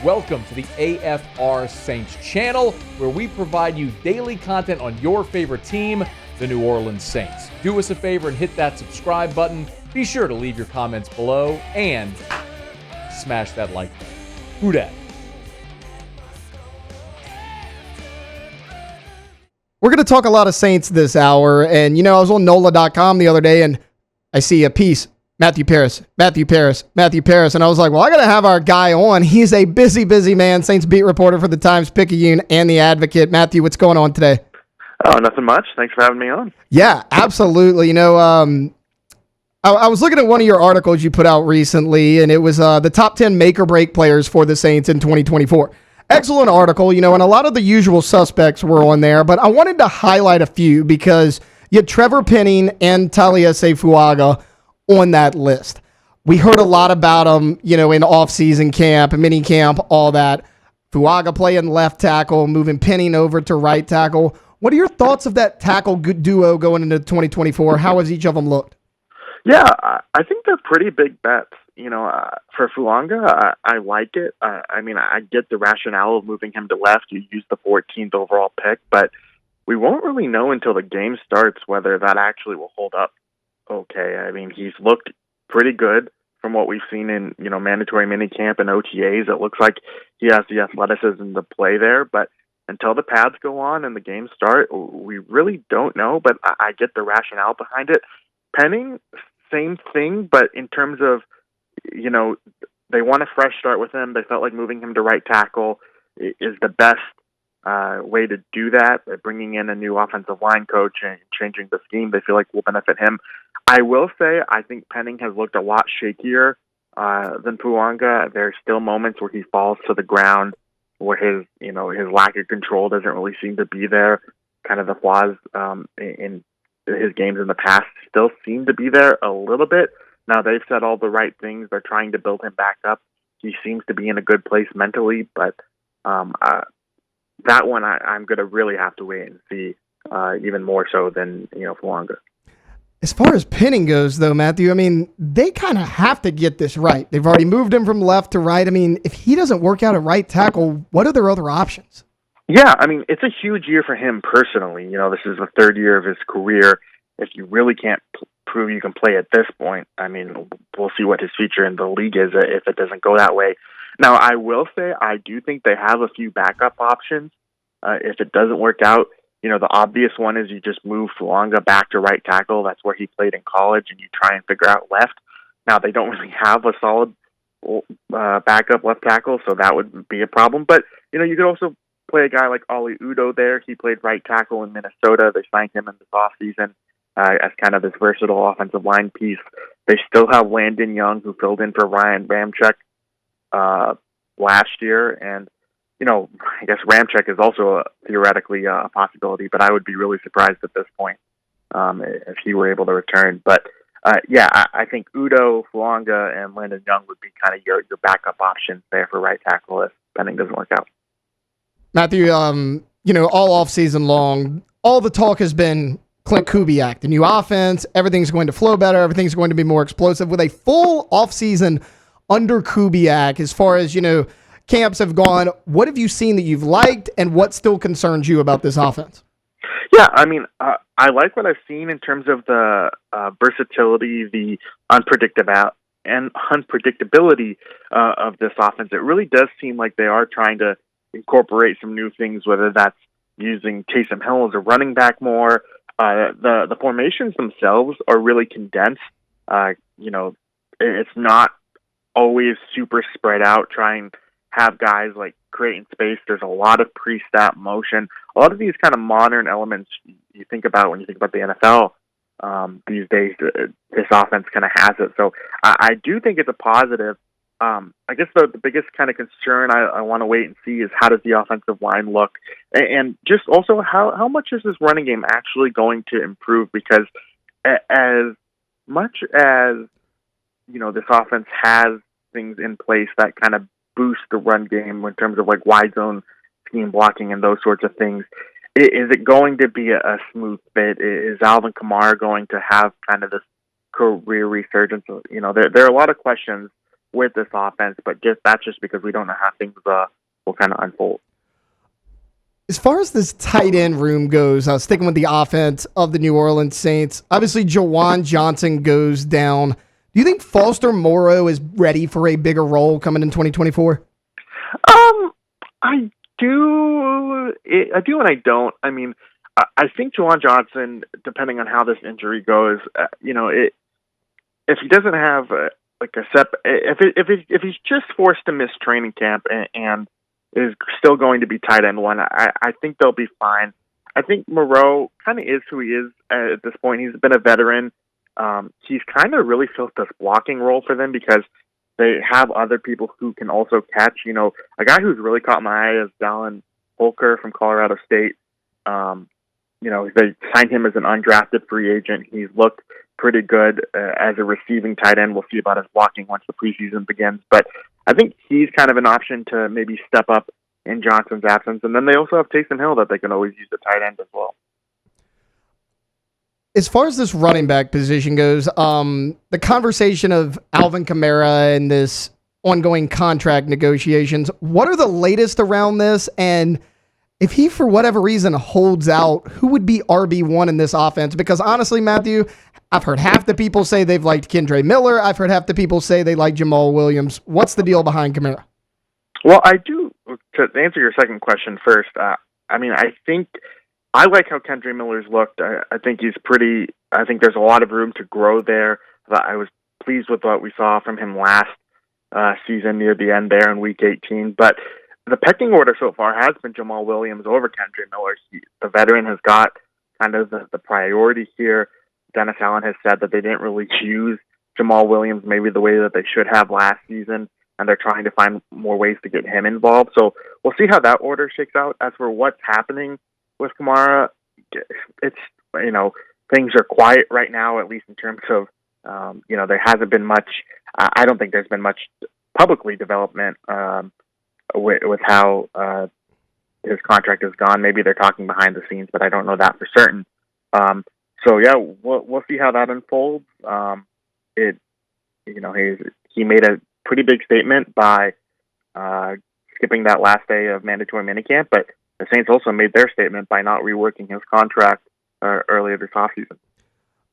Welcome to the AFR Saints channel, where we provide you daily content on your favorite team, the New Orleans Saints. Do us a favor and hit that subscribe button. Be sure to leave your comments below and smash that like button. Who dat? We're going to talk a lot of Saints this hour, and I was on NOLA.com the other day, and I see a piece, Matthew Paras, and I was like, well, I got to have our guy on. He's a busy man, Saints beat reporter for the Times-Picayune and the Advocate. Matthew, what's going on today? Oh, nothing much. Thanks for having me on. Yeah, absolutely. I was looking at one of your articles you put out recently, and it was the top 10 make or break players for the Saints in 2024. Excellent article, and a lot of the usual suspects were on there, but I wanted to highlight a few because you had Trevor Penning and Taliesin Fuaga on that list. We heard a lot about them, in off-season camp, mini camp, all that. Fuaga playing left tackle, moving Penning over to right tackle. What are your thoughts of that tackle duo going into 2024? How has each of them looked? Yeah, I think they're pretty big bets. For Fuaga, I like it. I get the rationale of moving him to left. You use the 14th overall pick, but we won't really know until the game starts whether that actually will hold up okay. He's looked pretty good from what we've seen in, mandatory minicamp and OTAs. It looks like he has the athleticism to play there, but until the pads go on and the games start, we really don't know, but I get the rationale behind it. Penning, same thing, but in terms of, they want a fresh start with him. They felt like moving him to right tackle is the best way to do that. Bringing in a new offensive line coach and changing the scheme, they feel like will benefit him. I will say, I think Penning has looked a lot shakier than Fuaga. There's still moments where he falls to the ground, where his lack of control doesn't really seem to be there. Kind of the flaws in his games in the past still seem to be there a little bit. Now, they've said all the right things. They're trying to build him back up. He seems to be in a good place mentally, but that one I'm going to really have to wait and see, even more so than, Fuaga. As far as Penning goes, though, Matthew, they kind of have to get this right. They've already moved him from left to right. If he doesn't work out at right tackle, what are their other options? Yeah, it's a huge year for him personally. This is the third year of his career. If you really can't prove you can play at this point, we'll see what his future in the league is if it doesn't go that way. Now, I will say I do think they have a few backup options. If it doesn't work out, the obvious one is you just move Fuaga back to right tackle. That's where he played in college, and you try and figure out left. Now, they don't really have a solid backup left tackle, so that would be a problem. But, you could also play a guy like Oli Udoh there. He played right tackle in Minnesota. They signed him in this offseason as kind of this versatile offensive line piece. They still have Landon Young, who filled in for Ryan Ramczyk last year. And, I guess Ramczyk is also theoretically a possibility, but I would be really surprised at this point if he were able to return. But, I think Udoh, Fuaga, and Landon Young would be kind of your backup options there for right tackle if Penning doesn't work out. Matthew, all off season long, all the talk has been Klint Kubiak, the new offense. Everything's going to flow better. Everything's going to be more explosive. With a full off season under Kubiak, as far as camps have gone, what have you seen that you've liked, and what still concerns you about this offense? Yeah, I like what I've seen in terms of the versatility, the unpredictability of this offense. It really does seem like they are trying to incorporate some new things, whether that's using Taysom Hill as a running back more. The formations themselves are really condensed. It's not always super spread out. Try and have guys like creating space. There's a lot of pre-snap motion. A lot of these kind of modern elements you think about when you think about the NFL these days. This offense kind of has it. So I do think it's a positive. I guess the biggest kind of concern I want to wait and see is how does the offensive line look, and just also how much is this running game actually going to improve? Because as much as this offense has things in place that kind of boost the run game in terms of like wide zone scheme blocking and those sorts of things, is it going to be a smooth fit? Is Alvin Kamara going to have kind of this career resurgence? There are a lot of questions with this offense, but that's just because we don't know how things will kind of unfold. As far as this tight end room goes, sticking with the offense of the New Orleans Saints, obviously Jawan Johnson goes down. Do you think Foster Moreau is ready for a bigger role coming in 2024? I do and I don't. I mean, I think Jawan Johnson, depending on how this injury goes, if he doesn't have if he's just forced to miss training camp and is still going to be tight end one, I think they'll be fine. I think Moreau kind of is who he is at this point. He's been a veteran. He's kind of really filled this blocking role for them because they have other people who can also catch. A guy who's really caught my eye is Dallin Holker from Colorado State. They signed him as an undrafted free agent. He's looked pretty good as a receiving tight end. We'll see about his blocking once the preseason begins. But I think he's kind of an option to maybe step up in Johnson's absence. And then they also have Taysom Hill that they can always use the tight end as well. As far as this running back position goes, the conversation of Alvin Kamara and this ongoing contract negotiations, what are the latest around this? And if he, for whatever reason, holds out, who would be RB1 in this offense? Because honestly, Matthew, I've heard half the people say they've liked Kendre Miller. I've heard half the people say they like Jamal Williams. What's the deal behind Kamara? Well, I do, to answer your second question first, I think I like how Kendre Miller's looked. I think he's I think there's a lot of room to grow there. I was pleased with what we saw from him last season near the end there in Week 18. But the pecking order so far has been Jamal Williams over Kendre Miller. The veteran has got kind of the priority here. Dennis Allen has said that they didn't really use Jamal Williams maybe the way that they should have last season, and they're trying to find more ways to get him involved. So we'll see how that order shakes out. As for what's happening with Kamara, it's, things are quiet right now, at least in terms of, there hasn't been much, I don't think there's been much publicly development with how his contract has gone. Maybe they're talking behind the scenes, but I don't know that for certain. We'll see how that unfolds. He made a pretty big statement by skipping that last day of mandatory minicamp, but the Saints also made their statement by not reworking his contract earlier this offseason.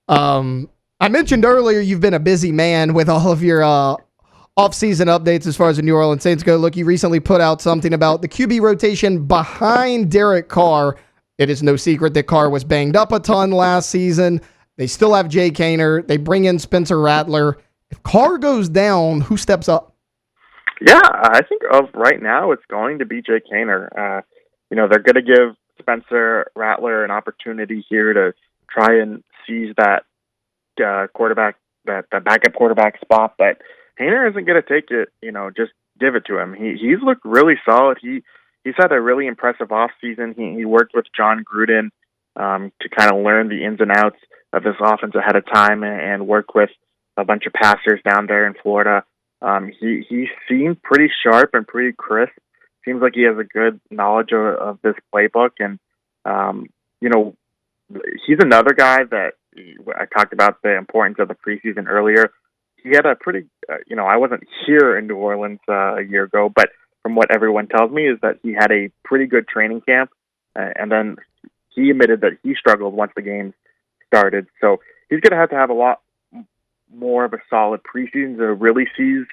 I mentioned earlier you've been a busy man with all of your off-season updates as far as the New Orleans Saints go. Look, you recently put out something about the QB rotation behind Derek Carr. It is no secret that Carr was banged up a ton last season. They still have Jake Haener. They bring in Spencer Rattler. If Carr goes down, who steps up? Yeah, I think of right now it's going to be Jake Haener. They're going to give Spencer Rattler an opportunity here to try and seize that quarterback, that backup quarterback spot. But Haener isn't going to take it, just give it to him. He's looked really solid. He's had a really impressive offseason. He worked with John Gruden to kind of learn the ins and outs of this offense ahead of time and work with a bunch of passers down there in Florida. He seemed pretty sharp and pretty crisp. Seems like he has a good knowledge of this playbook. And, he's another guy that I talked about the importance of the preseason earlier. He had a pretty, I wasn't here in New Orleans a year ago, but from what everyone tells me is that he had a pretty good training camp. And then he admitted that he struggled once the game started. So he's going to have a lot more of a solid preseason to really seize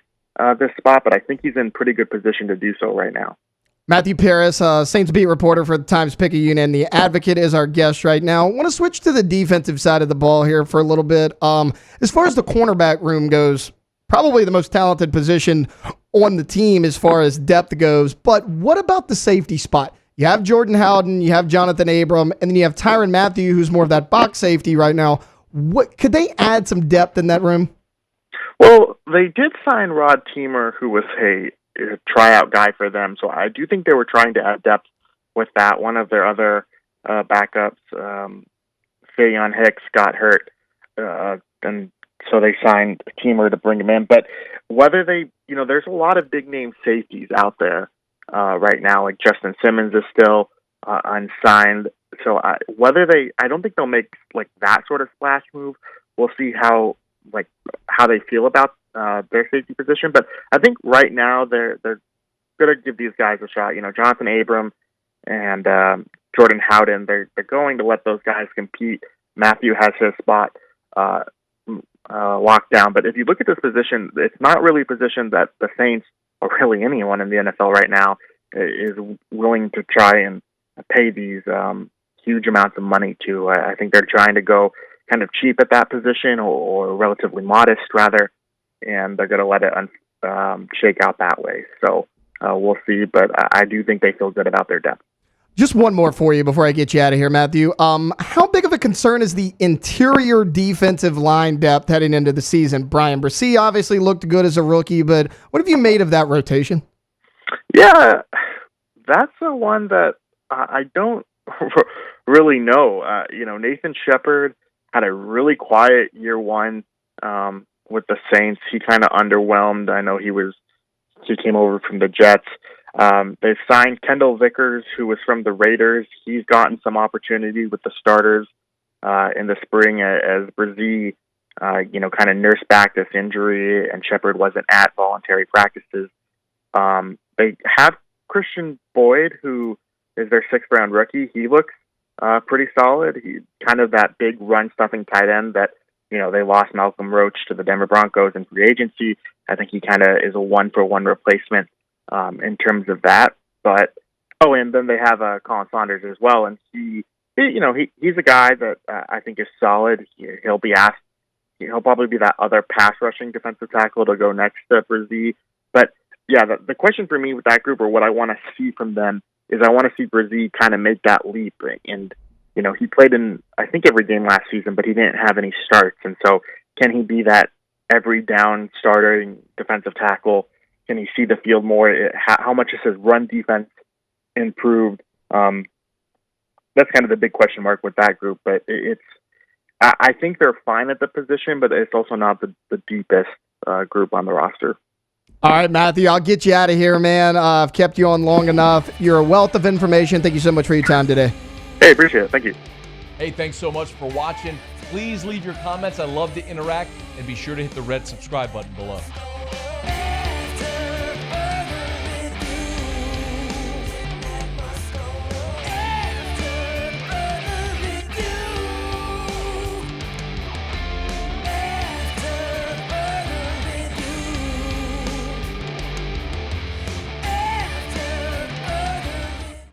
this spot, but I think he's in pretty good position to do so right now. Matthew Paras, Saints beat reporter for the Times-Picayune and The Advocate, is our guest right now. I want to switch to the defensive side of the ball here for a little bit. As far as the cornerback room goes, probably the most talented position on the team as far as depth goes, but what about the safety spot? You have Jordan Howden, you have Jonathan Abram, and then you have Tyrann Mathieu, who's more of that box safety right now. What could they add some depth in that room? Well, they did sign Rod Teamer, who was a tryout guy for them, so I do think they were trying to add depth with that. One of their other backups, Fayon Hicks, got hurt, and so they signed Teamer to bring him in. But whether they, there's a lot of big-name safeties out there right now, like Justin Simmons is still unsigned. So I don't think they'll make like that sort of splash move. We'll see how they feel about their safety position. But I think right now they're going to give these guys a shot. Jonathan Abram and Jordan Howden, they're going to let those guys compete. Matthew has his spot locked down. But if you look at this position, it's not really a position that the Saints, or really anyone in the NFL right now, is willing to try and pay these huge amounts of money to. I think they're trying to go kind of cheap at that position, or relatively modest rather, and they're going to let it shake out that way. So we'll see, but I do think they feel good about their depth. Just one more for you before I get you out of here, Matthew. How big of a concern is the interior defensive line depth heading into the season? Brian Bresee obviously looked good as a rookie, but what have you made of that rotation? Yeah, that's the one that I don't really know. Nathan Shepard had a really quiet year one with the Saints. He kind of underwhelmed. I know he came over from the Jets. They've signed Kendall Vickers, who was from the Raiders. He's gotten some opportunity with the starters in the spring as Bresee, kind of nursed back this injury, and Shepard wasn't at voluntary practices. They have Christian Boyd, who is their 6th-round rookie. He looks pretty solid. He's kind of that big run-stuffing tight end that, they lost Malcolm Roach to the Denver Broncos in free agency. I think he kind of is a one-for-one replacement in terms of that. But, and then they have Colin Saunders as well, and he's a guy that I think is solid. He'll probably be that other pass-rushing defensive tackle to go next to Bresee. But, yeah, the question for me with that group, or what I want to see from them, is I want to see Bresee kind of make that leap. And, he played in, I think, every game last season, but he didn't have any starts. And so can he be that every down starting defensive tackle? Can he see the field more? How much is his run defense improved? That's kind of the big question mark with that group. But I think they're fine at the position, but it's also not the deepest group on the roster. All right, Matthew, I'll get you out of here, man. I've kept you on long enough. You're a wealth of information. Thank you so much for your time today. Hey, appreciate it. Thank you. Hey, thanks so much for watching. Please leave your comments. I love to interact, and be sure to hit the red subscribe button below.